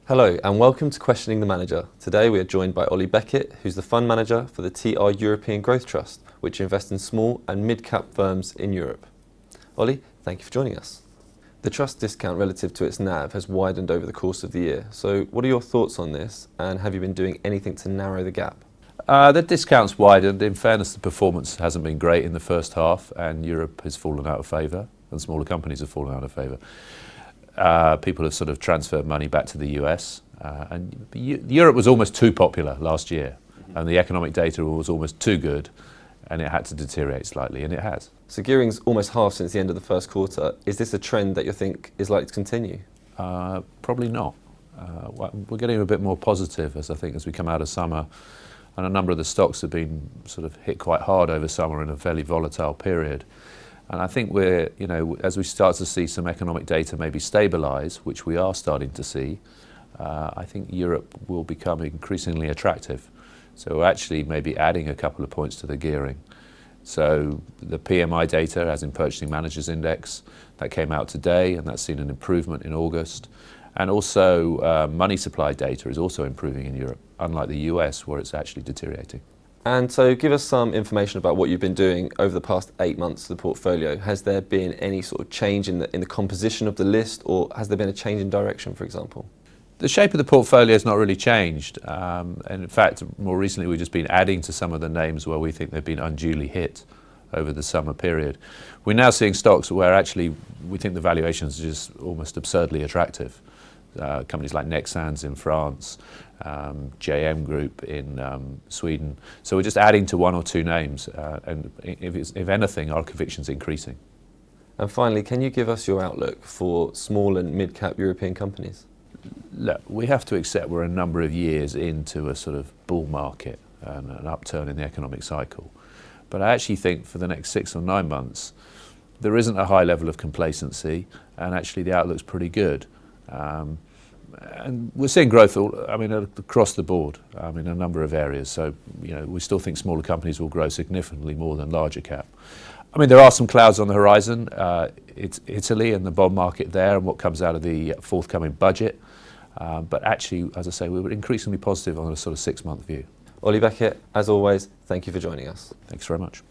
Hello and welcome to Questioning the Manager. Today we are joined by Ollie Beckett, who's the fund manager for the TR European Growth Trust, which invests in small and mid-cap firms in Europe. Ollie, thank you for joining us. The trust discount relative to its NAV has widened over the course of the year. So what are your thoughts on this, and have you been doing anything to narrow the gap? The discount's widened. In fairness, the performance hasn't been great in the first half, and Europe has fallen out of favour, and smaller companies have fallen out of favour. People have sort of transferred money back to the US, and Europe was almost too popular last year, and the economic data was almost too good, and it had to deteriorate slightly, and it has. So gearing's almost halved since the end of the first quarter. Is this a trend that you think is likely to continue? Probably not. We're getting a bit more positive as we come out of summer, and a number of the stocks have been sort of hit quite hard over summer in a fairly volatile period. And I think we're, as we start to see some economic data maybe stabilise, which we are starting to see, I think Europe will become increasingly attractive. So we're actually maybe adding a couple of points to the gearing. So the PMI data, as in Purchasing Managers Index, that came out today, and that's seen an improvement in August. And also money supply data is also improving in Europe, unlike the US, where it's actually deteriorating. And so give us some information about what you've been doing over the past 8 months of the portfolio. Has there been any sort of change in the composition of the list, or has there been a change in direction, for example? The shape of the portfolio has not really changed. And in fact, more recently, we've just been adding to some of the names where we think they've been unduly hit over the summer period. We're now seeing stocks where actually we think the valuations are just almost absurdly attractive. Companies like Nexans in France, JM Group in Sweden. So we're just adding to one or two names, and if anything, our conviction's increasing. And finally, can you give us your outlook for small and mid-cap European companies? Look, we have to accept we're a number of years into a sort of bull market and an upturn in the economic cycle. But I actually think for the next 6 or 9 months, there isn't a high level of complacency, and actually the outlook's pretty good. And we're seeing growth, across the board, in a number of areas. So, we still think smaller companies will grow significantly more than larger cap. There are some clouds on the horizon. It's Italy and the bond market there and what comes out of the forthcoming budget. But actually, as I say, we were increasingly positive on a sort of 6-month view. Ollie Beckett, as always, thank you for joining us. Thanks very much.